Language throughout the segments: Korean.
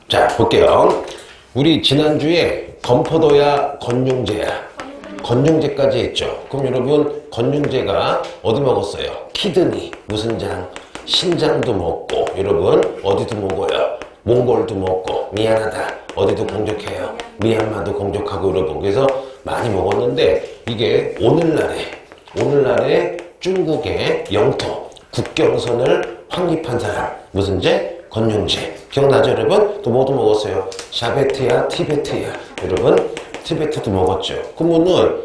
자, 볼게요. 우리 지난주에 건포도야, 건용제야. 건용제까지 했죠. 그럼 여러분, 건용제가 어디 먹었어요? 키드니, 무슨 장? 신장도 먹고, 여러분, 어디도 먹어요? 몽골도 먹고, 미안하다. 어디도 공격해요. 미얀마도 공격하고, 여러분. 그래서 많이 먹었는데, 이게 오늘날에 중국의 영토, 국경선을 확립한 사람. 무슨 제? 건용제. 기억나죠, 여러분? 또 뭐도 먹었어요? 샤베트야, 티베트야. 여러분, 티베트도 먹었죠. 그러면은,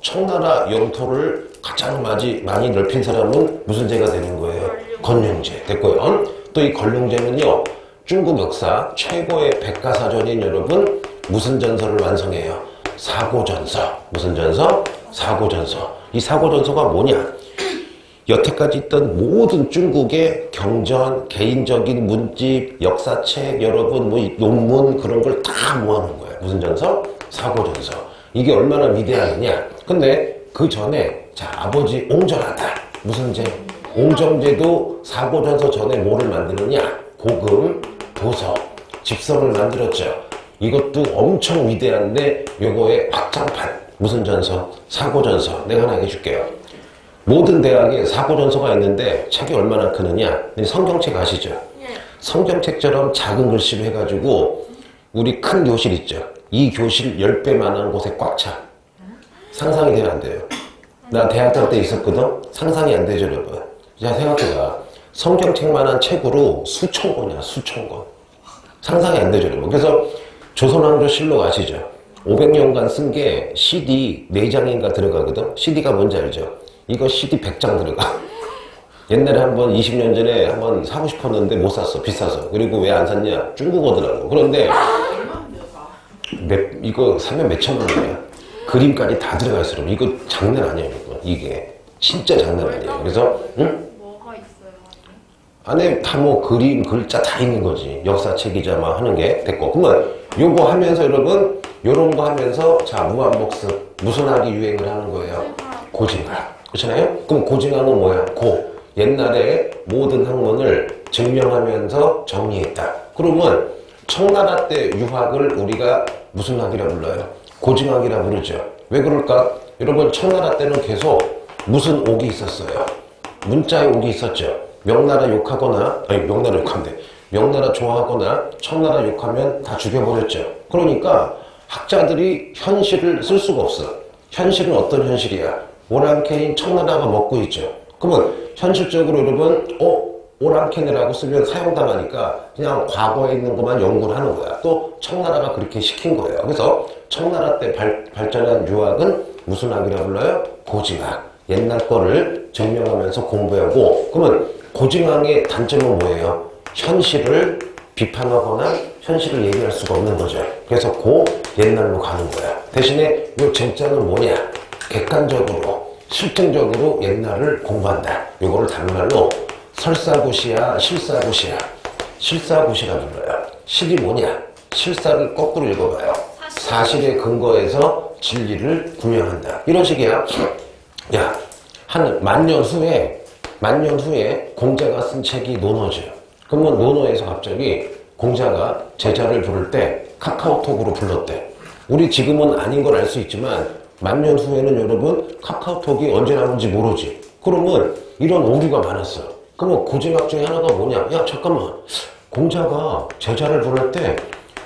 청나라 영토를 가장 많이 넓힌 사람은 무슨 제가 되는 거예요? 건용제. 됐고요. 또 이 건용제는요, 중국 역사 최고의 백과사전인 여러분, 무슨 전서를 완성해요? 사고전서. 무슨 전서? 사고전서. 이 사고전서가 뭐냐? 여태까지 있던 모든 중국의 경전, 개인적인 문집, 역사책, 여러분, 논문 그런 걸 다 모아놓은 거예요. 무슨 전서? 사고전서. 이게 얼마나 위대하느냐? 근데 그 전에, 아버지 옹전하다. 무슨 제? 옹정제도 사고전서 전에 뭐를 만드느냐? 고금, 도서, 집성을 만들었죠. 이것도 엄청 위대한데, 요거의 확장판. 무슨 전서? 사고전서. 내가 하나 얘기해줄게요. 모든 대학에 사고전서가 있는데 책이 얼마나 크느냐? 성경책 아시죠? 네. 성경책처럼 작은 글씨로 해가지고 우리 큰 교실 있죠? 이 교실 10배만한 곳에 꽉 차. 상상이 되면 안 돼요. 나 대학 때 있었거든? 상상이 안 되죠, 여러분? 자, 생각해봐. 성경책만한 책으로 수천 권이야, 수천 권. 상상이 안 되죠, 여러분? 그래서 조선왕조실록 아시죠? 500년간 쓴 게 CD 4장인가 들어가거든? CD가 뭔지 알죠? 이거 CD 100장 들어가. 옛날에 한번 20년 전에 한번 사고 싶었는데 못 샀어. 비싸서. 그리고 왜 안 샀냐? 중국어더라고. 그런데 이거 사면 몇 천만 원이야. 그림까지 다 들어가 있어. 이거 장난 아니에요. 이게 진짜 장난 아니에요. 그래서 뭐가 있어요? 안에 다 뭐 그림, 글자 다 있는 거지. 역사책이자 막 하는 게 됐고. 그러면 요거 하면서 여러분 요런 거 하면서 무한복습 무슨 학이 유행을 하는 거예요? 고진학. 그렇잖아요? 그럼 고진학은 뭐야? 옛날에 모든 학문을 증명하면서 정리했다. 그러면 청나라 때 유학을 우리가 무슨 학이라 불러요? 고진학이라 부르죠. 왜 그럴까? 여러분 청나라 때는 계속 무슨 옥이 있었어요? 문자의 옥이 있었죠. 명나라 욕하거나 명나라 좋아하거나 청나라 욕하면 다 죽여버렸죠. 그러니까 학자들이 현실을 쓸 수가 없어. 현실은 어떤 현실이야? 오랑캐인 청나라가 먹고 있죠. 그러면 현실적으로 여러분 오랑캐네라고 쓰면 사용당하니까 그냥 과거에 있는 것만 연구를 하는 거야. 또 청나라가 그렇게 시킨 거예요. 그래서 청나라 때 발전한 유학은 무슨 학이라 불러요? 고진학. 옛날 거를 증명하면서 공부하고. 그러면 고진학의 단점은 뭐예요? 현실을 비판하거나 현실을 얘기할 수가 없는 거죠. 그래서 옛날로 가는 거야. 대신에 이 쟁자는 뭐냐? 객관적으로 실증적으로 옛날을 공부한다. 이거를 다른 말로 설사고시야, 실사고시야. 실사고시라 불러요. 실이 뭐냐? 실사를 거꾸로 읽어봐요. 사실에 근거해서 진리를 구명한다. 이런 식이야. 야, 한 만 년 후에 공자가 쓴 책이 논어죠. 그러면 논어에서 갑자기 공자가 제자를 부를 때 카카오톡으로 불렀대. 우리 지금은 아닌 걸 알 수 있지만 만 년 후에는 여러분 카카오톡이 언제 나오는지 모르지. 그러면 이런 오류가 많았어. 그러면 고진학 중에 하나가 뭐냐? 야 잠깐만, 공자가 제자를 부를 때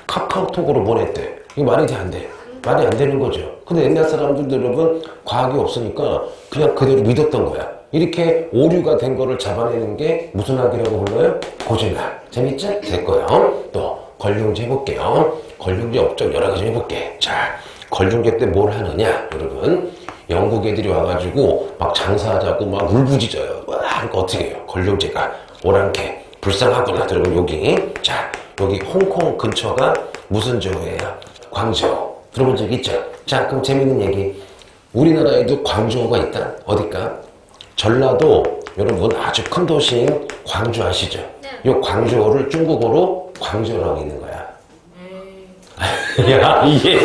카카오톡으로 보냈대. 이거 말이 돼 안 돼? 말이 안 되는 거죠. 근데 옛날 사람들 여러분 과학이 없으니까 그냥 그대로 믿었던 거야. 이렇게 오류가 된 거를 잡아내는 게 무슨 학이라고 불러요? 고진학. 재밌죠? 됐고요. 또 건용제 해볼게요. 건용제 업적 여러 가지 해볼게. 자, 건용제 때 뭘 하느냐, 여러분? 영국 애들이 와가지고 막 장사하자고 막 울부짖어요. 그러니까 어떻게 해요? 건용제가 오랑캐 불쌍하구나. 여러분 여기 여기 홍콩 근처가 무슨 조예요? 광저우. 들어본 적 있죠? 자, 그럼 재밌는 얘기. 우리나라에도 광저우가 있다. 어딜까? 전라도 여러분 아주 큰 도시인 광주 아시죠? 네. 요 광저우를 중국어로 광저우라고 있는 거야. 야, 이게.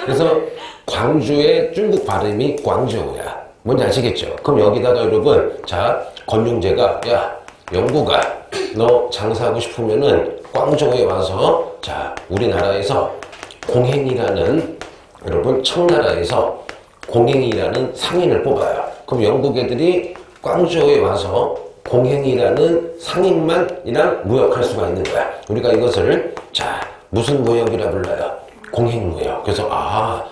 그래서 광주의 중국 발음이 광저우야. 뭔지 아시겠죠? 그럼 여기다가 여러분, 자, 권융제가, 야, 영구가, 너 장사하고 싶으면은 광저우에 와서, 자, 우리나라에서 공행이라는, 여러분, 청나라에서 공행이라는 상인을 뽑아요. 그럼 영국 애들이 광저우에 와서 공행이라는 상인만이랑 무역할 수가 있는 거야. 우리가 이것을, 자, 무슨 무역이라 불러요? 공행무역. 그래서,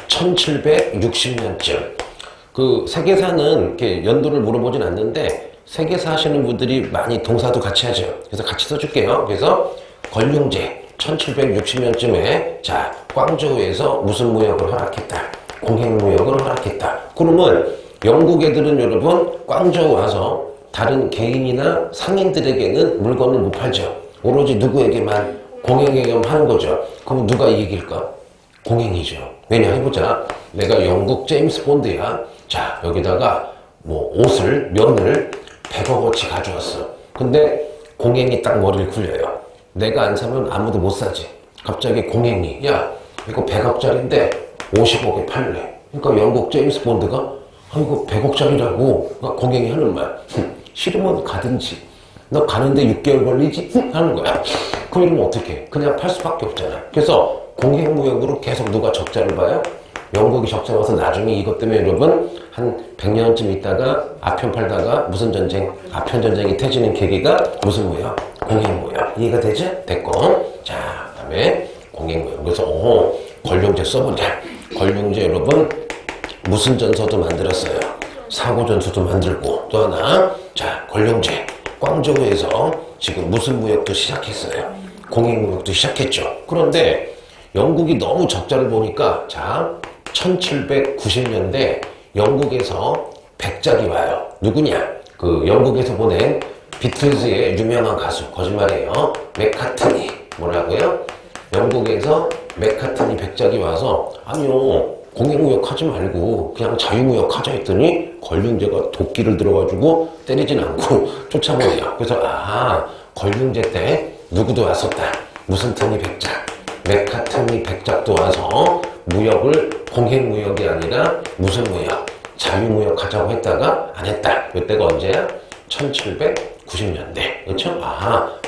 1760년쯤. 그 세계사는 이렇게 연도를 물어보진 않는데 세계사 하시는 분들이 많이 동사도 같이 하죠. 그래서 같이 써줄게요. 그래서 권융제 1760년쯤에 자 광저우에서 무슨 무역을 허락했다. 공행무역을 허락했다. 그러면 영국 애들은 여러분 광저우 와서 다른 개인이나 상인들에게는 물건을 못 팔죠. 오로지 누구에게만 공행에게만 하는 거죠. 그럼 누가 이길까? 공행이죠. 왜냐 해보자. 내가 영국 제임스 본드야. 자 여기다가 뭐 옷을 면을 100억어치 가져왔어. 근데 공행이 딱 머리를 굴려요. 내가 안 사면 아무도 못 사지. 갑자기 공행이 야 이거 100억짜리인데 50억에 팔래. 그러니까 영국 제임스 본드가 이거 100억짜리라고 그러니까 공행이 하는 말. 싫으면 가든지. 너 가는데 6개월 걸리지? 하는 거야. 그럼 이러면 어떡해? 그냥 팔 수밖에 없잖아. 그래서 공행무역으로 계속 누가 적자를 봐요? 영국이 적자 와서 나중에 이것 때문에 여러분 한 100년쯤 있다가 아편 팔다가 무슨 전쟁? 아편 전쟁이 터지는 계기가 무슨 무역? 공행무역. 이해가 되죠? 됐고. 자, 다음에 공행무역. 그래서 권룡제 써보자. 권룡제 여러분 무슨 전서도 만들었어요. 사고전서도 만들고 또 하나 자 권룡제 광저우에서 지금 무슨 무역도 시작했어요. 공행무역도 시작했죠. 그런데 영국이 너무 적자를 보니까 자 1790년대 영국에서 백작이 와요. 누구냐? 그 영국에서 보낸 비틀즈의 유명한 가수 거짓말이에요. 맥카트니 뭐라고요? 영국에서 맥카트니 백작이 와서 아니요 공행무역 하지 말고 그냥 자유무역 하자 했더니 권룡제가 도끼를 들어가지고 때리진 않고 쫓아버려요. 그래서 권룡제 때 누구도 왔었다. 무슨 트니 백작 맥카트니 백작도 와서 무역을 공행무역이 아니라 무슨 무역 자유무역 하자고 했다가 안 했다. 이때가 언제야? 1790년대 그렇죠?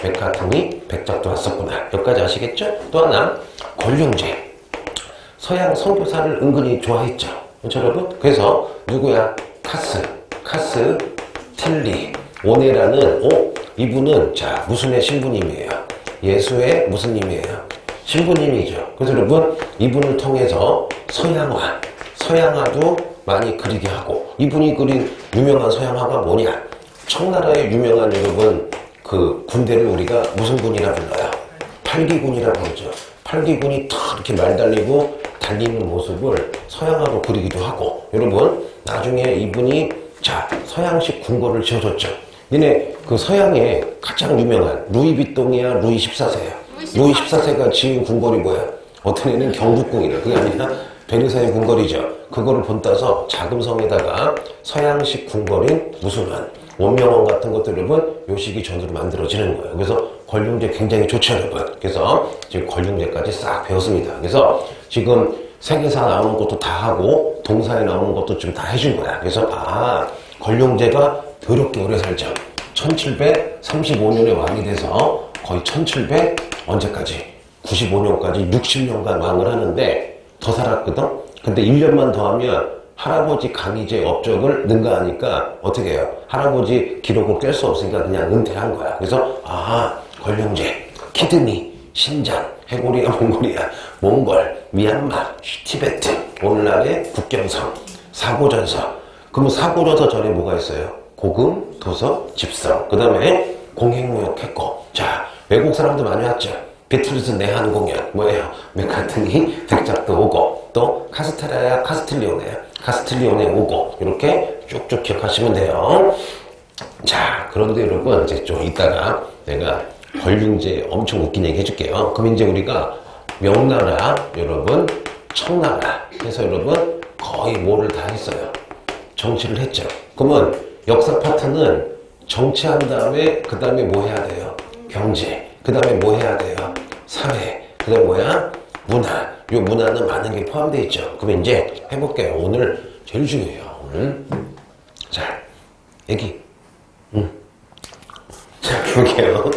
맥카트니 백작도 왔었구나. 여기까지 아시겠죠? 또 하나 권룡제 서양 선교사를 은근히 좋아했죠. 그렇죠 여러분? 그래서 누구야? 카스 틸리 오네라는 이분은 자 무슨의 신부님이에요? 예수의 무슨 님이에요? 신부님이죠. 그래서 여러분 이분을 통해서 서양화도 많이 그리게 하고 이분이 그린 유명한 서양화가 뭐냐? 청나라의 유명한 여러분 그 군대를 우리가 무슨 군이라 불러요? 팔기군이라 부르죠. 팔기군이 탁 이렇게 말 달리고 달리는 모습을 서양화로 그리기도 하고 여러분 나중에 이분이 자 서양식 궁궐을 지어줬죠. 니네 그 서양에 가장 유명한 루이비통이야 루이 14세야. 루이 14세가 지은 궁궐이 뭐야? 어떤 애는 경복궁이래. 그게 아니라 베르사유 궁궐이죠. 그거를 본따서 자금성에다가 서양식 궁궐인 무슨 원명원 같은 것들 여러분 요 시기 전으로 만들어지는 거예요. 그래서 권룡제 굉장히 좋죠 여러분. 그래서 지금 권룡제까지 싹 배웠습니다. 그래서 지금 세계사 나오는 것도 다 하고 동사에 나오는 것도 좀 다 해준 거야. 그래서 권룡제가 더럽게 오래 살죠. 1735년에 왕이 돼서 거의 1700 언제까지? 95년까지 60년간 왕을 하는데 더 살았거든? 근데 1년만 더 하면 할아버지 강희제 업적을 능가하니까 어떻게 해요? 할아버지 기록을 깰 수 없으니까 그냥 은퇴한 거야. 그래서 권룡제, 키드니, 신장, 해고리아, 몽골이아, 몽골, 미얀마, 티베트, 오늘날의 국경성, 사고전서. 그러면 사고전서 전에 뭐가 있어요? 고금, 도서, 집성. 그 다음에 공행무역 했고. 자, 외국 사람도 많이 왔죠. 비틀즈 내한 공연 뭐예요? 맥카트니 백작도 오고 또 카스텔라야 카스틸리오네 오고 이렇게 쭉쭉 기억하시면 돼요. 자 그런데 여러분 이제 좀 이따가 내가 권룡제 엄청 웃긴 얘기 해줄게요. 그럼 이제 우리가 명나라 여러분 청나라 해서 여러분 거의 뭐를 다 했어요. 정치를 했죠. 그러면 역사 파트는 정치한 다음에 그 다음에 뭐 해야 돼요? 경제. 그 다음에 뭐 해야 돼요? 사회. 그 다음에 뭐야? 문화. 요 문화는 많은 게 포함되어 있죠. 그럼 이제 해볼게요. 오늘 제일 중요해요. 자, 애기. 자, 볼게요.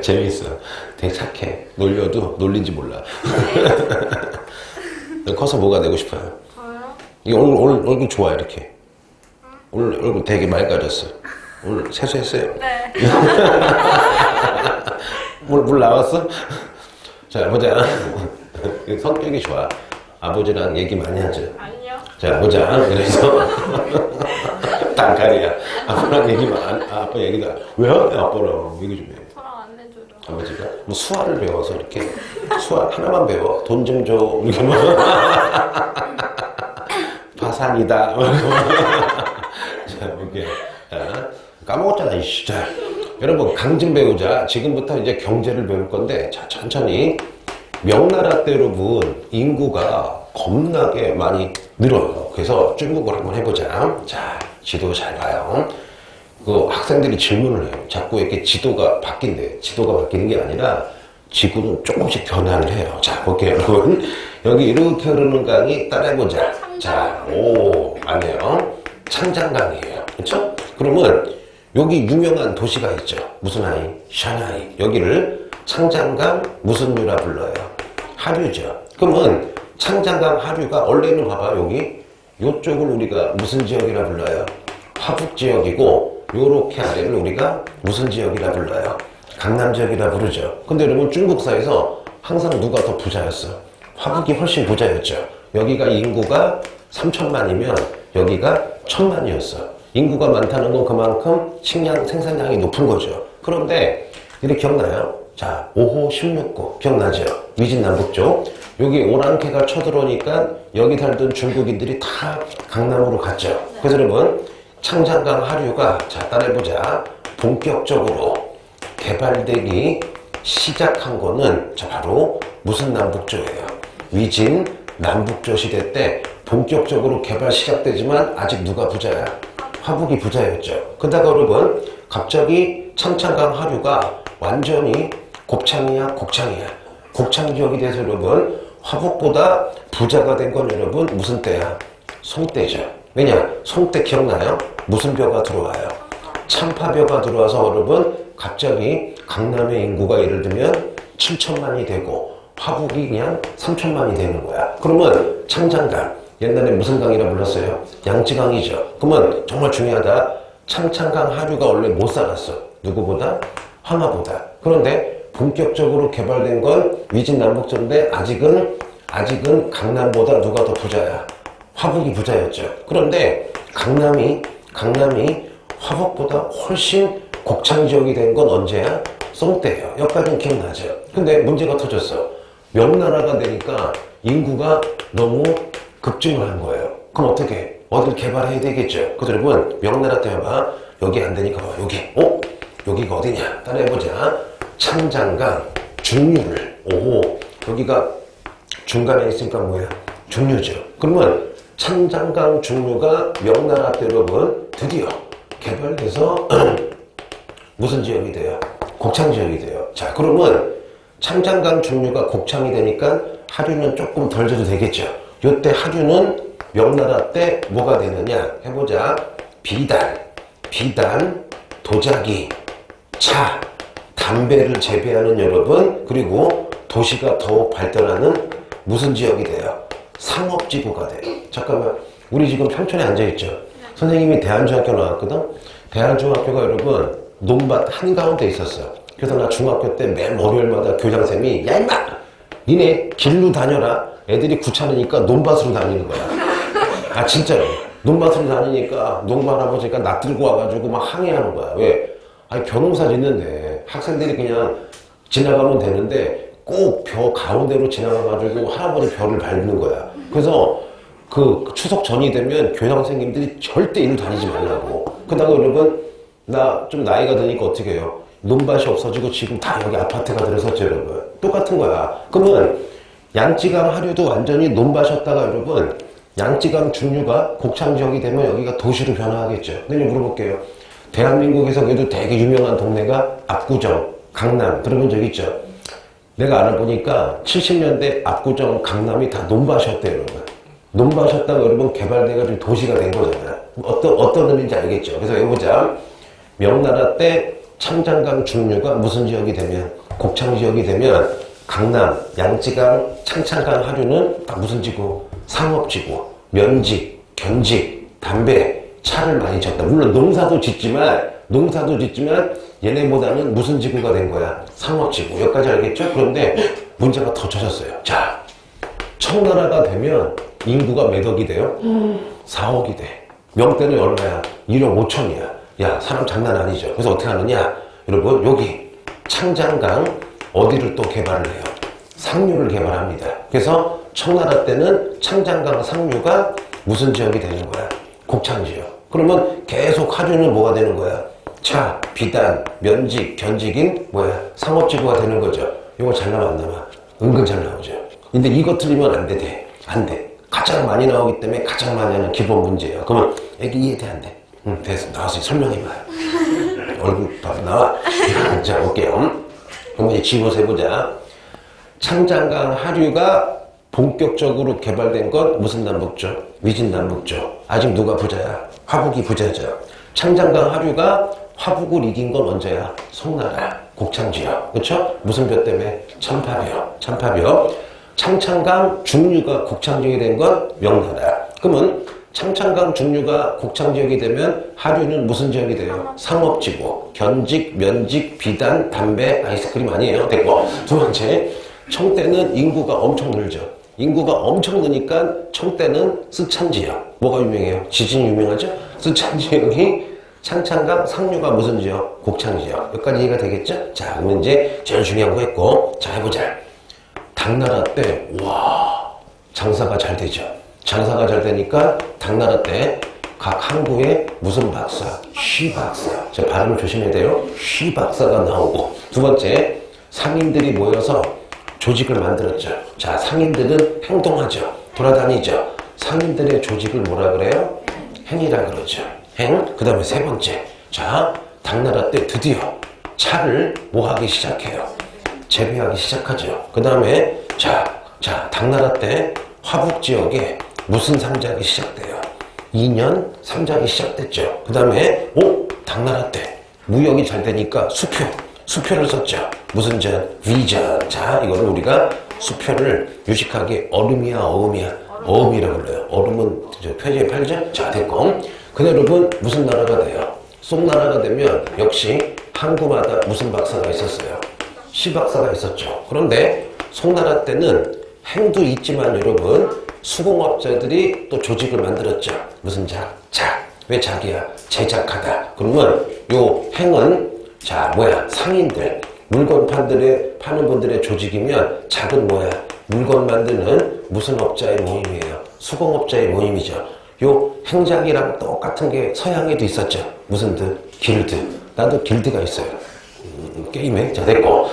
재밌어. 되게 착해. 놀려도 놀린지 몰라. 커서 뭐가 되고 싶어요? 저요? 이 얼굴 좋아, 이렇게. 오늘 얼굴 되게 맑아졌어. 오늘 세수했어요? 네. 물 나왔어? 자, 보자. 성격이 좋아. 아버지랑 얘기 많이 하죠? 아니요. 자, 보자. 그래서. 단칼이야. 아빠랑 아빠 얘기도 왜요? 아빠랑 얘기 좀 해. 저랑 안 해줘요. 아버지가 뭐 수화를 배워서 이렇게 수화 하나만 배워. 돈 좀 줘. 이렇게 뭐. 파산이다. 자, 볼게요. 자, 까먹었잖아, 이씨. 자, 여러분, 강 좀 배우자. 지금부터 이제 경제를 배울 건데, 자, 천천히. 명나라 때 여러분, 인구가 겁나게 많이 늘어요. 그래서 중국을 한번 해보자. 자, 지도 잘 봐요. 그 학생들이 질문을 해요. 자꾸 이렇게 지도가 바뀐대. 지도가 바뀌는 게 아니라 지구는 조금씩 변화를 해요. 자, 볼게요, 여러분. 여기 이렇게 흐르는 강이 따라해보자. 자, 오, 맞네요. 창장강이에요. 그쵸? 그러면 여기 유명한 도시가 있죠. 무슨 하이? 샹하이. 여기를 창장강 무슨 유라 불러요? 하류죠. 그러면 창장강 하류가 원래는 봐봐, 여기 요쪽을 우리가 무슨 지역이라 불러요? 화북 지역이고, 요렇게 아래를 우리가 무슨 지역이라 불러요? 강남 지역이라 부르죠. 근데 여러분, 중국사에서 항상 누가 더 부자였어? 화북이 훨씬 부자였죠. 여기가 인구가 3천만이면 여기가 1,000만이었어. 인구가 많다는 건 그만큼 식량 생산량이 높은 거죠. 그런데 이렇게 기억나요? 자, 5호 16구 기억나죠? 위진남북쪽. 여기 오랑캐가 쳐들어오니까 여기 살던 중국인들이 다 강남으로 갔죠. 그래서 여러분, 창장강 하류가, 자, 따라해보자. 본격적으로 개발되기 시작한 거는, 자, 바로 무슨 남북조예요? 위진 남북조 시대 때 본격적으로 개발 시작되지만 아직 누가 부자야? 화북이 부자였죠. 그러다가 여러분, 갑자기 창장강 하류가 완전히 곱창이야, 곡창이야. 곡창 지역이 돼서 여러분, 화북보다 부자가 된 건 여러분 무슨 때야? 송때죠. 왜냐? 송때 기억나요? 무슨 벼가 들어와요? 참파벼가 들어와서 여러분, 갑자기 강남의 인구가 예를 들면 7천만이 되고 화북이 그냥 3천만이 되는 거야. 그러면 창장강, 옛날에 무슨 강이라 불렀어요? 양쯔강이죠. 그러면 정말 중요하다. 창장강 하류가 원래 못 살았어. 누구보다? 황하보다. 그런데 본격적으로 개발된 건 위진 남북조인데 아직은 강남보다 누가 더 부자야? 화북이 부자였죠. 그런데 강남이 화북보다 훨씬 곡창 지역이 된 건 언제야? 송때예요. 여기까지는 기억나죠. 근데 문제가 터졌어. 명나라가 되니까 인구가 너무 급증을 한 거예요. 그럼 어떻게? 어딜 개발해야 되겠죠. 그래서 여러분, 명나라 때 봐봐. 여기 안 되니까 봐. 여기. 여기가 어디냐? 따라해보자. 창장강 중류를. 오, 여기가 중간에 있으니까 뭐야? 중류죠. 그러면 창장강 중류가 명나라 때 여러분 드디어 개발돼서 무슨 지역이 돼요? 곡창 지역이 돼요. 자, 그러면 창장강 중류가 곡창이 되니까 하류는 조금 덜 줘도 되겠죠. 요때 하류는 명나라 때 뭐가 되느냐? 해보자. 비단, 도자기, 차, 담배를 재배하는 여러분, 그리고 도시가 더욱 발달하는 무슨 지역이 돼요? 상업지구가 돼요. 잠깐만, 우리 지금 평촌에 앉아있죠? 선생님이 대한중학교 나왔거든? 대한중학교가 여러분 논밭 한가운데 있었어. 그래서 나 중학교 때 매일 월요일마다 교장쌤이 야 임마! 니네 길로 다녀라. 애들이 귀찮으니까 논밭으로 다니는 거야. 아 진짜로. 논밭으로 다니니까 농부 할아버지가 나 들고 와가지고 막 항의하는 거야. 왜? 아니 벼농사 짓는데 학생들이 그냥 지나가면 되는데 꼭 벼 가운데로 지나가가지고 할아버지 벼를 밟는 거야. 그래서 그 추석 전이 되면 교장 선생님들이 절대 일로 다니지 말라고. 그러다가 여러분 나 좀 나이가 드니까 어떻게 해요? 논밭이 없어지고 지금 다 여기 아파트가 들어섰죠 여러분. 똑같은 거야. 그러면 양쯔강 하류도 완전히 논밭이었다가 여러분 양쯔강 중류가 곡창 지역이 되면 여기가 도시로 변화하겠죠. 근데 물어볼게요. 대한민국에서 그래도 되게 유명한 동네가 압구정, 강남 들어본 적 있죠? 내가 알아보니까 70년대 압구정, 강남이 다 논밭이었대요 여러분. 논밭이었다가 여러분 개발돼가지고 도시가 된 거잖아요. 어떤 의미인지 알겠죠? 그래서 여기 보자. 명나라 때 창장강 중류가 무슨 지역이 되면, 곡창 지역이 되면 강남, 양지강, 창창강 하류는 다 무슨 지구? 상업지구, 면직, 견직, 담배, 차를 많이 쳤다. 물론 농사도 짓지만 얘네보다는 무슨 지구가 된 거야? 상업지구. 여기까지 알겠죠? 그런데 문제가 더 쳐졌어요. 자, 청나라가 되면 인구가 몇 억이 돼요? 4억이 돼. 명때는 얼마야? 1억 5천이야. 야, 사람 장난 아니죠. 그래서 어떻게 하느냐? 여러분, 여기 창장강 어디를 또 개발을 해요? 상류를 개발합니다. 그래서 청나라 때는 창장강 상류가 무슨 지역이 되는 거야? 곡창 지역. 그러면 계속 하류는 뭐가 되는 거야? 차, 비단, 면직, 견직인 뭐야? 상업지구가 되는 거죠. 이거 잘 나와 안 나와? 은근 잘 나오죠. 근데 이거 틀리면 안 돼. 안 돼. 가장 많이 나오기 때문에 가장 많이 하는 기본 문제예요. 그러면 애기 이해돼 안 돼? 응, 됐어. 나와서 설명해봐요. 얼굴 봐 나와. 자, 볼게요. 그럼 이제 지워서 해보자. 창장강 하류가 본격적으로 개발된 건 무슨 남북조? 위진남북조. 아직 누가 부자야? 화북이 부자죠. 창장강 하류가 화북을 이긴 건 언제야? 송나라, 곡창지역. 그쵸? 무슨 뼈 때문에? 참파벽. 창창강 중류가 곡창지역이 된 건 명나라. 그러면 창창강 중류가 곡창지역이 되면 하류는 무슨 지역이 돼요? 상업지구, 견직, 면직, 비단, 담배, 아이스크림 아니에요? 됐고. 두 번째, 청때는 인구가 엄청 늘죠. 인구가 엄청 느니까 청때는 쓰촨지역. 뭐가 유명해요? 지진이 유명하죠? 쓰촨지역이 창창강 상류가 무슨 지역? 곡창지역. 여기까지 이해가 되겠죠? 자, 그러면 이제 제일 중요한 거 했고, 자, 해보자. 당나라 때, 와, 장사가 잘 되죠. 장사가 잘 되니까 당나라 때 각 항구에 무슨 박사? 쉬박사. 자, 발음을 조심해야 돼요. 쉬박사가 나오고. 두 번째, 상인들이 모여서 조직을 만들었죠. 자, 상인들은 행동하죠. 돌아다니죠. 상인들의 조직을 뭐라 그래요? 행이라 그러죠. 행. 그 다음에 세 번째. 자, 당나라 때 드디어 차를 뭐 하기 시작해요? 재배하기 시작하죠. 그 다음에 자, 당나라 때 화북 지역에 무슨 상작이 시작돼요? 2년 상작이 시작됐죠. 그 다음에 당나라 때 무역이 잘 되니까 수표를 썼죠. 무슨 전? 위전. 자, 이거를 우리가 수표를 유식하게 얼음이야, 어음이야? 어음이라고 불러요. 얼음은 표지에 팔죠? 자, 됐고. 근데 여러분, 무슨 나라가 돼요? 송나라가 되면 역시 항구마다 무슨 박사가 있었어요? 시박사가 있었죠. 그런데 송나라 때는 행도 있지만 여러분, 수공업자들이 또 조직을 만들었죠. 무슨 작? 왜 작이야? 제작하다. 그러면 요 행은 자, 상인들, 물건 파는 분들의 조직이면 작은 물건 만드는 무슨 업자의 모임이에요? 수공업자의 모임이죠. 요 행작이랑 똑같은 게 서양에도 있었죠. 무슨 길드. 나도 길드가 있어요. 게임에. 자, 됐고.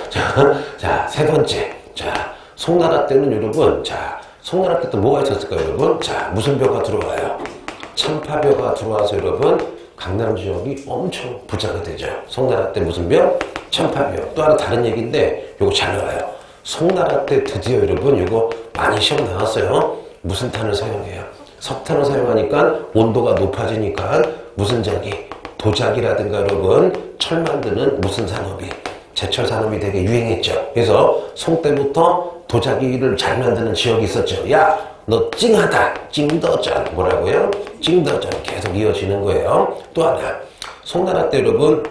자, 세 번째. 자, 송나라 때는 여러분, 송나라 때 또 뭐가 있었을까요, 여러분? 자, 무슨 벼가 들어와요? 참파벼가 들어와서 여러분, 강남 지역이 엄청 부자가 되죠. 송나라 때 무슨 벼? 참파벼. 또 하나 다른 얘기인데, 요거 잘 나와요. 송나라 때 드디어 여러분, 요거 많이 시험 나왔어요. 무슨 탄을 사용해요? 석탄을 사용하니까 온도가 높아지니까 무슨 작이? 도자기라든가 여러분, 철 만드는 무슨 산업이? 제철 산업이 되게 유행했죠. 그래서 송 때부터 도자기를 잘 만드는 지역이 있었죠. 야, 너 찡하다. 찡더전. 뭐라고요? 찡더전. 계속 이어지는 거예요. 또 하나. 송나라 때 여러분,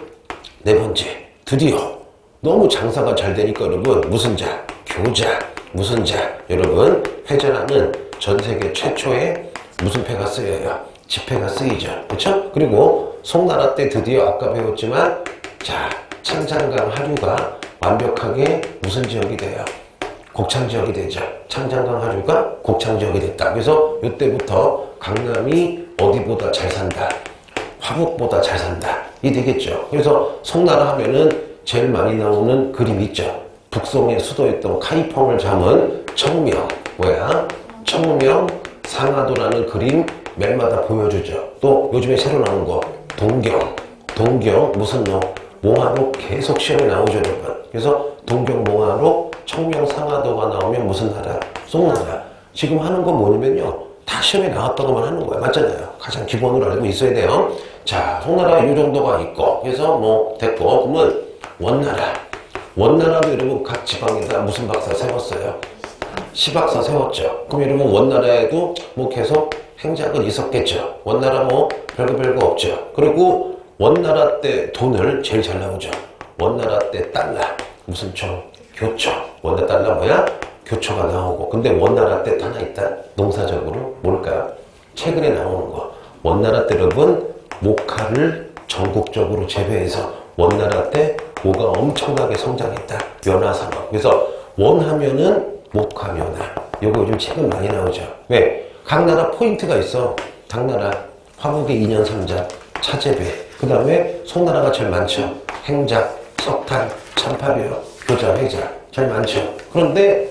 네 번째. 드디어 너무 장사가 잘 되니까 여러분, 무슨 자? 교자. 무슨 자? 여러분, 회전하는 전 세계 최초의 무슨 패가 쓰여요? 지폐가 쓰이죠. 그렇죠? 그리고 송나라 때 드디어 아까 배웠지만 자, 창장강 하류가 완벽하게 무슨 지역이 돼요? 곡창 지역이 되죠. 창장강 하류가 곡창 지역이 됐다. 그래서 이때부터 강남이 어디보다 잘 산다. 화북보다 잘 산다. 이 되겠죠. 그래서 송나라 하면은 제일 많이 나오는 그림 있죠. 북송의 수도였던 카이펑을 잡은 청명. 청명 상하도라는 그림 맨마다 보여주죠. 또 요즘에 새로 나온 거 동경 무슨 몽화록 계속 시험에 나오죠, 여러분. 그래서 동경 몽화록 청명 상하도가 나오면 무슨 나라? 송나라. 지금 하는 건 뭐냐면요, 다 시험에 나왔다고만 하는 거야. 맞잖아요. 가장 기본으로 알고 있어야 돼요. 자, 송나라 이 정도가 있고, 그래서 뭐 됐고, 그러면 원나라. 원나라도 여러분 각 지방에다 무슨 박사 세웠어요? 시박사 세웠죠. 그럼 여러분 원나라에도 뭐 계속 행작은 있었겠죠. 원나라 뭐 별거 없죠. 그리고 원나라 때 돈을 제일 잘 나오죠. 원나라 때 달러. 무슨 총? 교초. 원나라 달러 뭐야? 교초가 나오고. 근데 원나라 때 하나 있다. 농사적으로 뭘까요? 최근에 나오는 거. 원나라 때 여러분 목화를 전국적으로 재배해서 원나라 때 모가 엄청나게 성장했다. 면화 산업. 그래서 원하면은 목화 면화. 요거 요즘 최근 많이 나오죠. 왜? 각 나라 포인트가 있어. 당나라 화목의 2년 3작 차재배. 그 다음에 송나라가 제일 많죠. 행작, 석탄, 참파료, 교자, 회자 제일 많죠. 그런데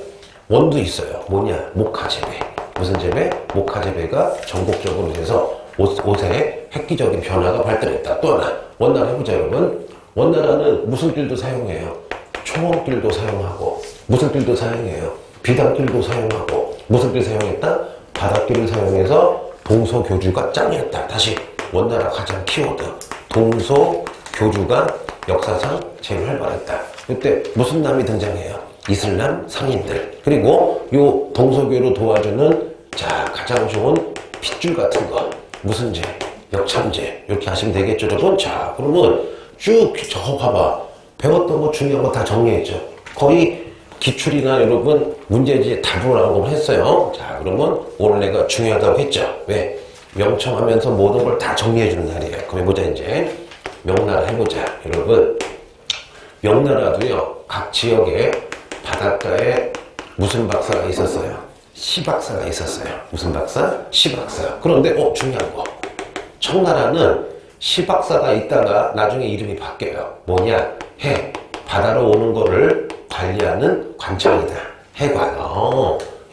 원도 있어요. 뭐냐? 목화 재배. 무슨 재배? 목화 재배가 전국적으로 돼서 옷에 획기적인 변화가 발달했다. 또 하나 원나라 해보자 여러분. 원나라는 무슨 길도 사용해요? 초원길도 사용하고. 무슨 길도 사용해요? 비단길도 사용하고. 무슨 길 사용했다? 바닷길을 사용해서 동서교주가 짱이었다. 다시 원나라 가장 키워드 동서교주가 역사상 제일 활발했다. 이때 무슨 남이 등장해요? 이슬람 상인들. 그리고 요 동서교를 도와주는 자 가장 좋은 핏줄 같은 거 무슨 제? 역참제. 이렇게 하시면 되겠죠 여러분. 자 그러면 쭉 저거 봐봐. 배웠던 거 중요한 거 다 정리했죠. 거의 기출이나 여러분 문제지에 답을 나오고 했어요. 자 그러면 오늘 내가 중요하다고 했죠. 왜? 명청하면서 모든 걸 다 정리해주는 날이에요. 그럼 해보자 이제. 명나라 해보자. 여러분 명나라도요 각 지역에 바닷가에 무슨 박사가 있었어요? 시박사가 있었어요. 무슨 박사? 시박사. 그런데 중요한 거. 청나라는 시박사가 있다가 나중에 이름이 바뀌어요. 뭐냐? 해. 바다로 오는 거를 관리하는 관청이다. 해관.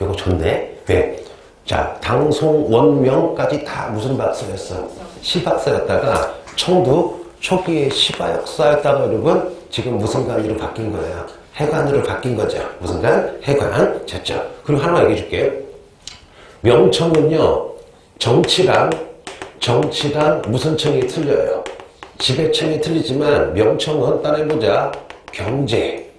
이거 좋네. 왜? 자, 당송, 원명까지 다 무슨 박사였어? 시박사였다가 청도 초기에 시바역사였다가 여러분 지금 무슨 관으로 바뀐 거예요? 해관으로 바뀐 거죠. 무슨 관? 해관. 됐죠. 그리고 하나만 얘기해 줄게요. 명청은요, 정치랑 무슨 청이 틀려요. 지배청이 틀리지만 명청은 따라해보자. 경제,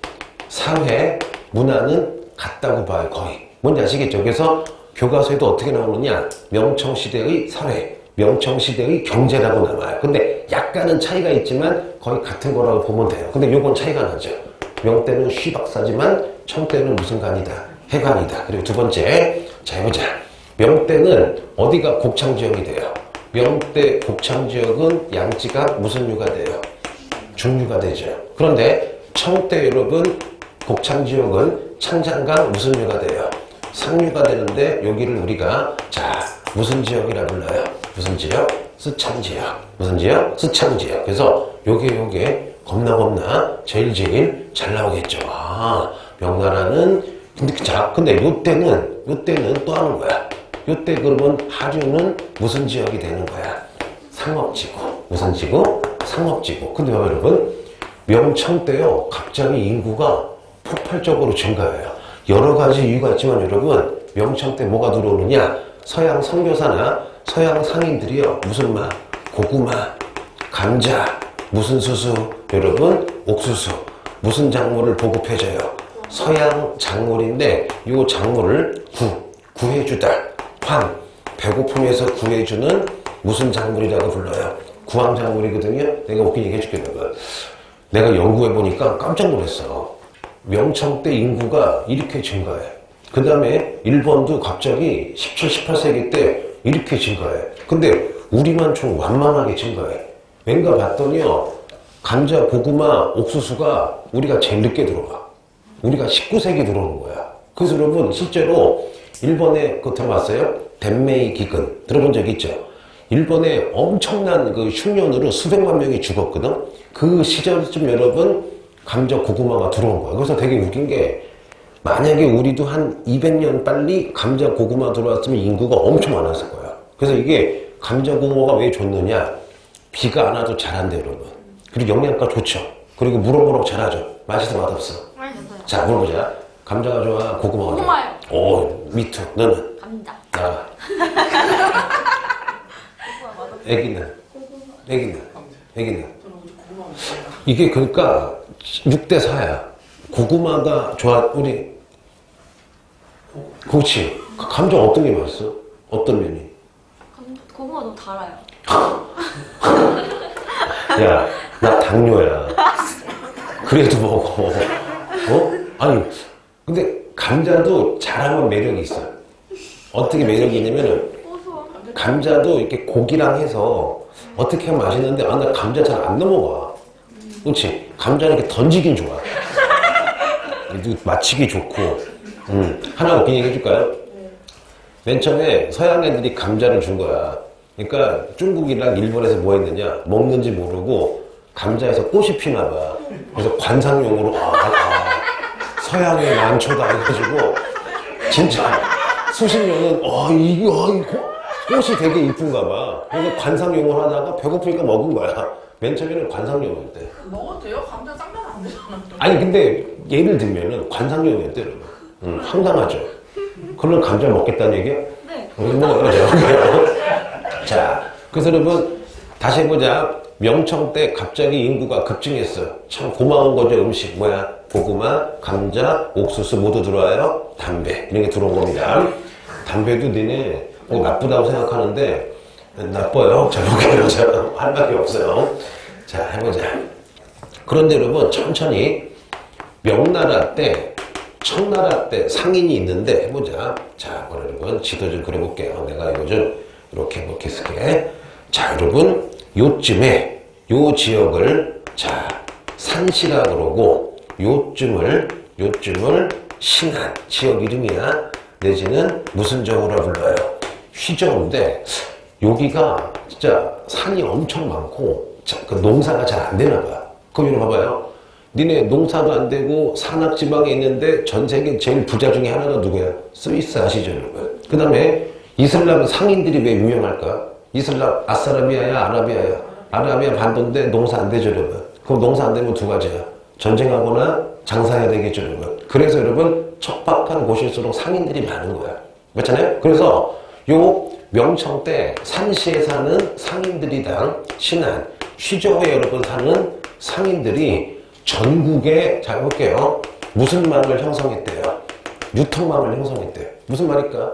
사회, 문화는 같다고 봐요. 거의. 뭔지 아시겠죠? 그래서 교과서에도 어떻게 나오느냐? 명청시대의 사회, 명청시대의 경제라고 나와요. 근데 약간은 차이가 있지만 거의 같은 거라고 보면 돼요. 근데 요건 차이가 나죠. 명 때는 쉬박사지만 청 때는 무슨 관이다? 해관이다. 그리고 두 번째, 자 해보자. 명 때는 어디가 곡창지역이 돼요? 명 때 곡창지역은 양지가 무슨 유가 돼요? 중유가 되죠. 그런데 청 때 여러분 곡창지역은 창장강 무슨 유가 돼요? 상류가 되는데 여기를 우리가 자 무슨 지역이라 불러요? 무슨 지역? 쓰창지역. 무슨 지역? 쓰창지역. 그래서 요게 겁나 제일 잘 나오겠죠. 명나라는 근데 요때는 또 하는 거야. 요때 그러면 하류는 무슨 지역이 되는 거야? 상업지구. 무슨 지구? 상업지구. 근데 여러분 명청 때요 갑자기 인구가 폭발적으로 증가해요. 여러 가지 이유가 있지만 여러분 명청 때 뭐가 들어오느냐? 서양 선교사나 서양 상인들이요 무슨 고구마, 감자, 무슨 수수, 여러분 옥수수, 무슨 작물을 보급해줘요? 서양 작물인데 이 작물을 구해주다. 배고픔에서 구해주는 무슨 작물이라고 불러요? 구황작물이거든요. 내가 웃긴 얘기해줄게. 내가 연구해보니까 깜짝 놀랐어. 명청 때 인구가 이렇게 증가해. 그 다음에 일본도 갑자기 17, 18세기 때 이렇게 증가해. 근데 우리만 좀 완만하게 증가해. 왠가 봤더니요. 감자, 고구마, 옥수수가 우리가 제일 늦게 들어와. 우리가 19세기 들어오는 거야. 그래서 여러분 실제로 일본에 그거 들어봤어요? 덴메이 기근 들어본 적 있죠? 일본에 엄청난 그 흉년으로 수백만 명이 죽었거든? 그 시절쯤 여러분 감자 고구마가 들어온 거야. 그래서 되게 웃긴 게 만약에 우리도 한 200년 빨리 감자 고구마 들어왔으면 인구가 엄청 많았을 거야. 그래서 이게 감자 고구마가 왜 좋느냐? 비가 안 와도 자란대 여러분. 그리고 영양가 좋죠. 그리고 무럭무럭 자라죠. 맛있어 맛없어? 맛있어요. 자 물어보자. 감자가 좋아? 고구마가 좋아? 고구마요. 오, 미투. 너는? 감자. 나가. 애기는? 애기는? 애기는? 이게 그러니까 6대 4야. 고구마가 좋아, 우리. 그렇지. 감자 어떤 게 맛있어? 어떤 면이? 고구마 너무 달아요. 야, 나 당뇨야. 그래도 먹어. 어? 아니, 근데 감자도 잘하면 매력이 있어. 어떻게 매력이 있냐면은, 감자도 이렇게 고기랑 해서 어떻게 하면 맛있는데, 아, 나 감자 잘 안 넘어가. 그렇지? 감자는 이렇게 던지긴 좋아. 맞히기 좋고. 하나 웃긴 얘기 해줄까요? 맨 처음에 서양 애들이 감자를 준 거야. 그러니까 중국이랑 일본에서 뭐 했느냐, 먹는지 모르고 감자에서 꽃이 피나 봐. 그래서 관상용으로 서양의 난초다 해가지고 진짜 수십 년은 이거 꽃이 되게 이쁜가 봐. 그래서 관상용을 하다가 배고프니까 먹은 거야. 맨 처음에는 관상용이었대. 먹어도 돼요? 감자 짱면 안 되잖아. 아니 근데 예를 들면은 관상용이었대 여러분. 황당하죠. 그러면 감자 먹겠다는 얘기야? 네. 먹어야죠. 자, 그래서 여러분 다시 해보자. 명청 때 갑자기 인구가 급증했어. 참 고마운 거죠. 음식 뭐야? 고구마, 감자, 옥수수 모두 들어와요. 담배 이런 게 들어온 겁니다. 담배도 니네 뭐 나쁘다고 생각하는데 나빠요. 자, 볼게요. 할 말이 없어요. 자, 해보자. 그런데 여러분 천천히 명나라 때, 청나라 때 상인이 있는데 해보자. 자, 여러분 지도 좀 그려볼게요. 내가 이거 좀 이렇게 쓸게. 자, 여러분 요쯤에 요 지역을 자 산시라 그러고 요쯤을 신안 지역 이름이야. 내지는 무슨 정으로 불러요? 휘정인데 여기가 진짜 산이 엄청 많고 그 농사가 잘 안 되나 봐. 그럼 이거 봐봐요. 니네 농사도 안 되고 산악지방에 있는데 전 세계 제일 부자 중에 하나가 누구야? 스위스 아시죠 여러분? 그 다음에 이슬람 상인들이 왜 유명할까? 이슬람 아사라비아야 아라비아야? 아라비아 반도인데 농사 안 되죠 여러분? 그럼 농사 안 되면 두 가지야. 전쟁하거나 장사해야 되겠죠 여러분? 그래서 여러분 척박한 곳일수록 상인들이 많은 거야. 맞잖아요? 그래서 요 명청 때 산시에 사는 상인들이당 신안, 휘저우에 여러분 사는 상인들이 전국에 잘 볼게요. 무슨 망을 형성했대요? 유통망을 형성했대요. 무슨 말일까?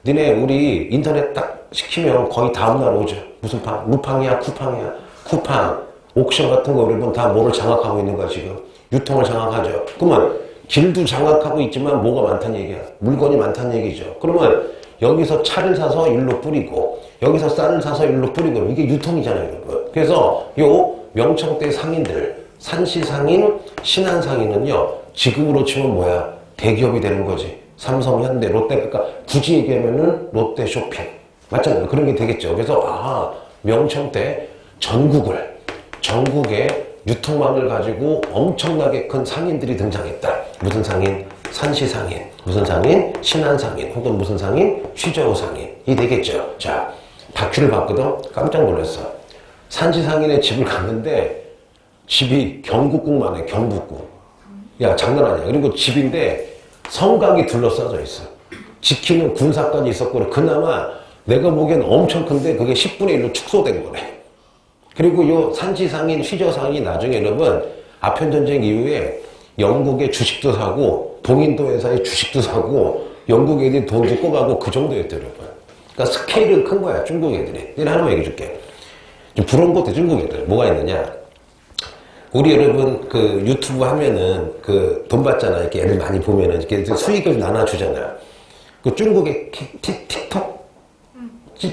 니네 우리 인터넷 딱 시키면 거의 다음날 오죠. 무슨 팡? 루팡이야? 쿠팡이야? 쿠팡, 옥션 같은 거 여러분 다 뭐를 장악하고 있는 거야 지금? 유통을 장악하죠. 그러면 길도 장악하고 있지만 뭐가 많다는 얘기야? 물건이 많다는 얘기죠. 그러면 여기서 차를 사서 일로 뿌리고 여기서 쌀을 사서 일로 뿌리고 이게 유통이잖아요 여러분. 그래서 요 명청대 상인들 산시 상인, 신안 상인은요 지금으로 치면 뭐야? 대기업이 되는 거지. 삼성, 현대, 롯데. 그러니까 굳이 얘기하면은 롯데 쇼핑 맞잖아요. 그런 게 되겠죠. 그래서 명청대 전국에 유통망을 가지고 엄청나게 큰 상인들이 등장했다. 무슨 상인? 산시 상인. 무슨 상인? 신안 상인. 혹은 무슨 상인? 휘저우 상인이 되겠죠. 자, 다큐를 봤거든. 깜짝 놀랐어. 산시 상인의 집을 갔는데 집이 경북궁만 해. 경북궁. 야, 장난 아니야. 그리고 집인데 성곽이 둘러싸져 있어. 지키는 군사까지 있었고 그나마 내가 보기엔 엄청 큰데 그게 10분의 1로 축소된 거래. 그리고 요 산시 상인, 휘저우 상인이 나중에 여러분 아편전쟁 이후에 영국의 주식도 사고 동인도 회사의 주식도 사고 영국 애들이 돈도 꿔가고 그 정도였더라고요. 그러니까 스케일은 큰 거야 중국 애들이. 내가 하나만 얘기해 줄게. 좀 부러운 것도 중국 애들 뭐가 있느냐. 우리 여러분 그 유튜브 하면은 그 돈 받잖아. 이렇게 애들 많이 보면은 이렇게 수익을 나눠주잖아. 그 중국의 틱톡?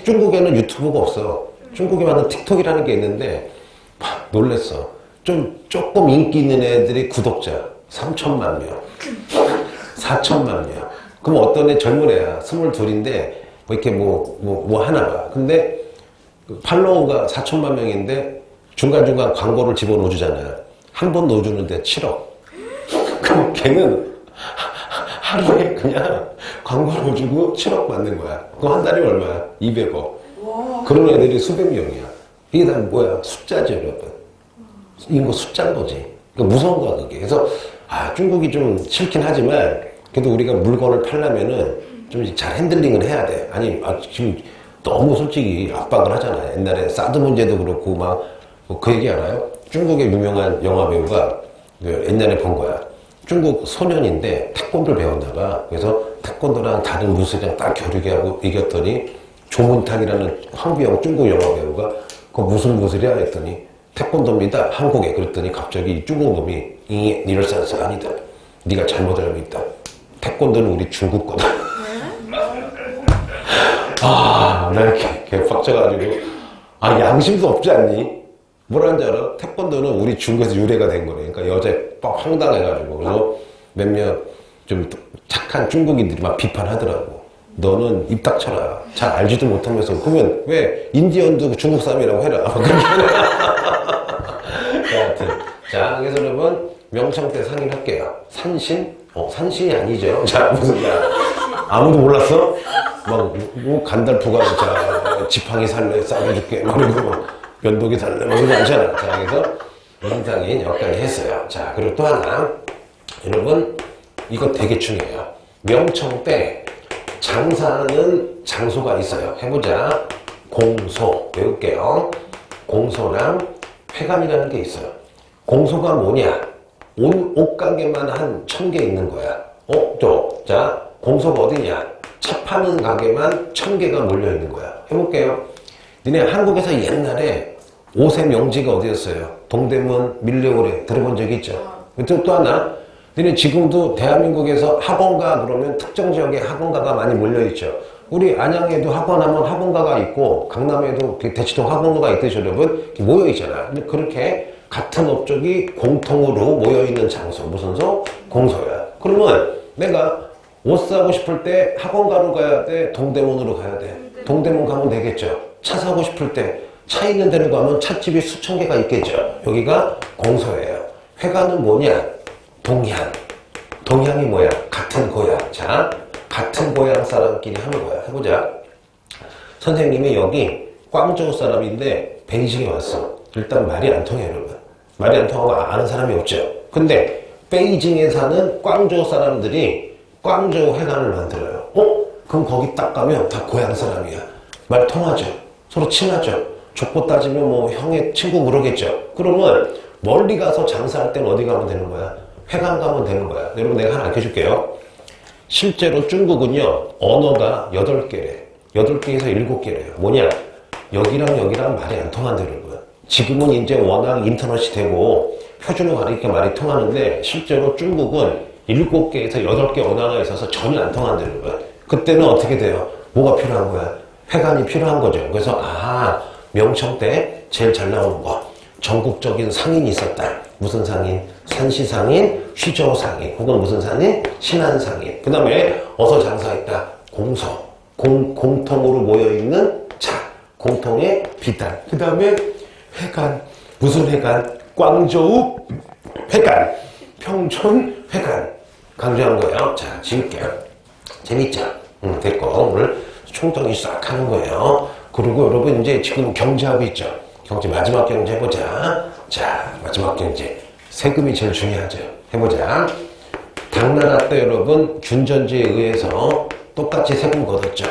중국에는 유튜브가 없어. 중국에 많은 틱톡이라는 게 있는데 놀랬어. 조금 인기 있는 애들이 구독자 3천만 명, 4천만 명. 그럼 어떤 애 젊은 애야, 22인데 뭐 이렇게 뭐 하나 봐. 근데 팔로워가 4천만 명인데 중간중간 광고를 집어넣어주잖아. 한 번 넣어주는데 7억. 그럼 걔는 하루에 그냥 광고 넣어주고 7억 받는 거야. 그럼 한 달에 얼마야? 200억. 그런 애들이 수백 명이야. 이게 다 뭐야? 숫자죠, 여러분. 인구 숫자인 거지. 그러니까 무서운 거야, 그게. 그래서, 중국이 좀 싫긴 하지만, 그래도 우리가 물건을 팔려면은 좀 잘 핸들링을 해야 돼. 아니, 지금 너무 솔직히 압박을 하잖아요. 옛날에 사드 문제도 그렇고 막 그 얘기 알아요? 중국의 유명한 영화 배우가 옛날에 본 거야. 중국 소년인데 태권도를 배웠나 봐. 그래서 태권도랑 다른 무술이랑 딱 겨루게 하고 이겼더니 조문탁이라는 황비영 중국 영화 배우가 그거 무슨 무술이야 했더니 태권도입니다. 한국에. 그랬더니 갑자기 중국 놈이 니를 산스 아니다. 네가 잘못 알고 있다. 태권도는 우리 중국 거다. 나 이렇게 개빡쳐가지고 양심도 없지 않니? 뭐라는지 알아? 태권도는 우리 중국에서 유래가 된 거래. 그러니까 여자에 빡 황당해가지고. 그래서 몇몇 좀 착한 중국인들이 막 비판하더라고. 너는 입 닥쳐라. 잘 알지도 못하면서. 그러면 왜 인디언도 중국 사람이라고 해라. 하여튼. 자, 그래서 여러분 명청때 상의할게요. 산신? 산신이 아니죠. 자, 무슨 아무도 몰랐어? 뭐 간달프가 자 지팡이 살래 싸매줄게 그리고 면도기 살래 뭐 그러지 않잖아. 자, 그래서 인상이 여기까지 했어요. 자, 그리고 또 하나 여러분 이거 되게 중요해요. 명청 때 장사하는 장소가 있어요. 해보자. 공소 외울게요. 공소랑 회관이라는 게 있어요. 공소가 뭐냐? 옷가게만 한 1000개 있는 거야. 자, 공소가 어디냐? 차 파는 가게만 1000개가 몰려있는 거야. 해볼게요. 니네 한국에서 옛날에 옷의 명지가 어디였어요? 동대문, 밀레오래 들어본 적 있죠? 또 하나, 니네 지금도 대한민국에서 학원가 그러면 특정 지역에 학원가가 많이 몰려있죠. 우리 안양에도 학원하면 학원가가 있고 강남에도 대치동 학원가가 있듯이 여러분 모여있잖아. 그렇게 같은 업종이 공통으로 모여있는 장소, 무슨 소? 공소야. 그러면 내가 옷 사고 싶을 때 학원가로 가야 돼? 동대문으로 가야 돼? 동대문 가면 되겠죠. 차 사고 싶을 때 차 있는 데로 가면 찻집이 수천 개가 있겠죠. 여기가 공소예요. 회관은 뭐냐? 동향. 동향이 뭐야? 같은 고향. 자, 같은 고향 사람끼리 하는 거야. 해보자. 선생님이 여기 광저우 사람인데 베이징에 왔어. 일단 말이 안 통해, 여러분. 말이 안 통하고 아는 사람이 없죠. 근데 베이징에 사는 광저우 사람들이 광저우 회관을 만들어요. 그럼 거기 딱 가면 다 고향 사람이야. 말 통하죠. 서로 친하죠. 족보 따지면 뭐 형의 친구 그러겠죠. 그러면 멀리 가서 장사할 때는 어디 가면 되는 거야? 회관 가면 되는 거야. 여러분 내가 하나 알려줄게요. 실제로 중국은요 언어가 8개래. 8개에서 7개래요. 뭐냐? 여기랑 여기랑 말이 안 통한다 여러분. 지금은 이제 워낙 인터넷이 되고 표준어가 이렇게 말이 통하는데 실제로 중국은 7개에서 8개 언어가 있어서 전혀 안 통한다 여러분. 그때는 어떻게 돼요? 뭐가 필요한 거야? 회관이 필요한 거죠. 그래서 명청 때 제일 잘 나오는 거 전국적인 상인이 있었다. 무슨 상인? 산시상인, 휘저우상인, 혹은 무슨 상인? 신안상인. 그 다음에 어서 장사했다. 공소. 공통으로 모여있는 차. 공통의 비단. 그 다음에 회관. 무슨 회관? 광저우 회관. 평촌 회관. 강조한 거예요. 자, 지울게요. 재밌죠? 됐고. 오늘 총정리 싹 하는 거예요. 그리고 여러분 이제 지금 경제하고 있죠? 경제 마지막 경제 해보자. 자, 마지막 경제. 세금이 제일 중요하죠. 해보자. 당나라 때 여러분 균전지에 의해서 똑같이 세금 걷었죠.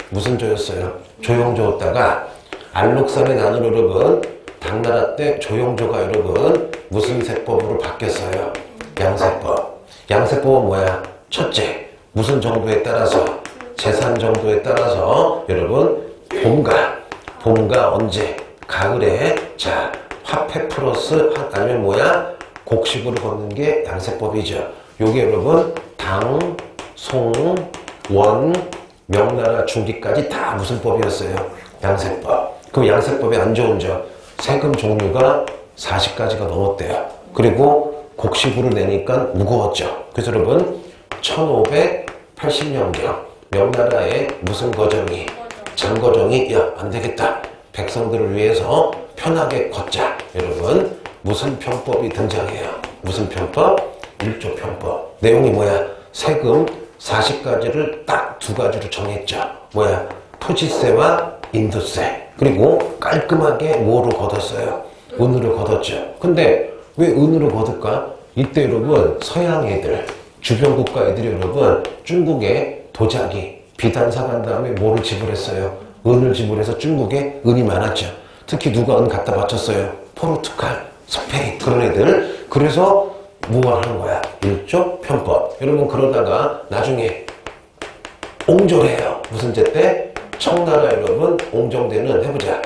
무슨 조였어요? 조용조였다가 안록산의 난으로 여러분 당나라 때 조용조가 여러분 무슨 세법으로 바뀌었어요? 양세법. 양세법은 뭐야? 첫째, 무슨 정도에 따라서? 재산 정도에 따라서 여러분 봄가 언제? 가을에. 자, 화폐 플러스 아니면 뭐야? 곡식으로 걷는 게 양세법이죠. 요게 여러분 당, 송, 원, 명나라 중기까지 다 무슨 법이었어요? 양세법. 그럼 양세법이 안 좋은 점 세금 종류가 40가지가 넘었대요. 그리고 곡식으로 내니까 무거웠죠. 그래서 여러분 1580년경 명나라의 무슨 거정이? 장거정이 야 안되겠다. 백성들을 위해서 편하게 걷자. 여러분 무슨 편법이 등장해요? 무슨 편법? 1조 편법. 내용이 뭐야? 세금 40가지를 딱 2가지로 정했죠. 뭐야? 토지세와 인도세. 그리고 깔끔하게 뭐로 걷었어요? 은으로 걷었죠. 근데 왜 은으로 걷을까? 이때 여러분 서양 애들 주변 국가 애들이 여러분 중국에 도자기, 비단 사간 다음에 뭐를 지불했어요? 은을 지불해서 중국에 은이 많았죠. 특히 누가 은 갖다 바쳤어요? 포르투갈, 스페인 그런 애들. 그래서 뭘 하는 거야? 일조 편법. 여러분 그러다가 나중에 옹졸해요. 무슨 제 때? 청나라 여러분 옹정대는 해보자.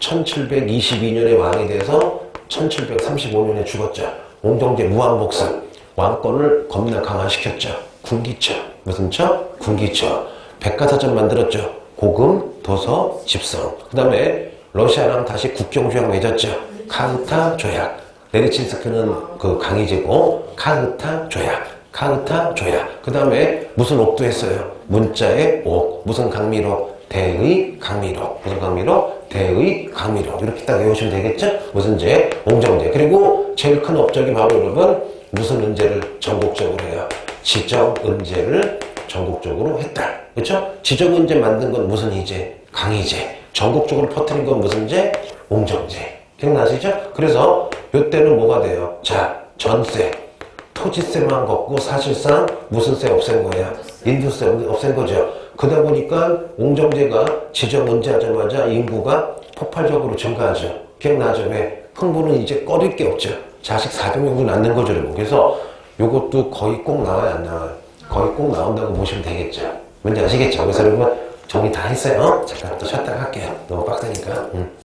1722년에 왕이 돼서 1735년에 죽었죠. 옹정대 무한복습. 왕권을 겁나 강화시켰죠. 군기처. 무슨 처? 군기처. 백과사전 만들었죠. 고금, 도서, 집성. 그 다음에 러시아랑 다시 국경조약 맺었죠. 카흐타 조약. 네르친스크는 그 강의제고 카흐타 조약. 카흐타 조약. 그 다음에 무슨 옥도 했어요? 문자의 옥. 무슨 강미록? 대의 강미록. 무슨 강미록? 대의 강미록. 이렇게 딱 외우시면 되겠죠? 무슨 제? 옹정제. 그리고 제일 큰 업적이 바로 여러분 무슨 은제를 전국적으로 해요? 지정은제를 전국적으로 했다. 그렇죠? 지정은제 만든 건 무슨 이제? 강의제. 전국적으로 퍼뜨린 건 무슨 제? 옹정제. 기억나시죠? 그래서 이때는 뭐가 돼요? 자, 전세. 토지세만 걷고 사실상 무슨 세 없앤 거야? 인두세 없앤 거죠. 그러다 보니까 옹정제가 지정은제 하자마자 인구가 폭발적으로 증가하죠. 기억나죠? 왜? 흥부는 이제 꺼릴 게 없죠. 자식 400명도 낳는 거죠, 여러분. 그래서 요것도 거의 꼭 나와요, 안 나와요? 거의 꼭 나온다고 보시면 되겠죠. 뭔지 아시겠죠? 그래서 여러분 정리 다 했어요. 잠깐 또 쉬었다가 할게요. 너무 빡세니까.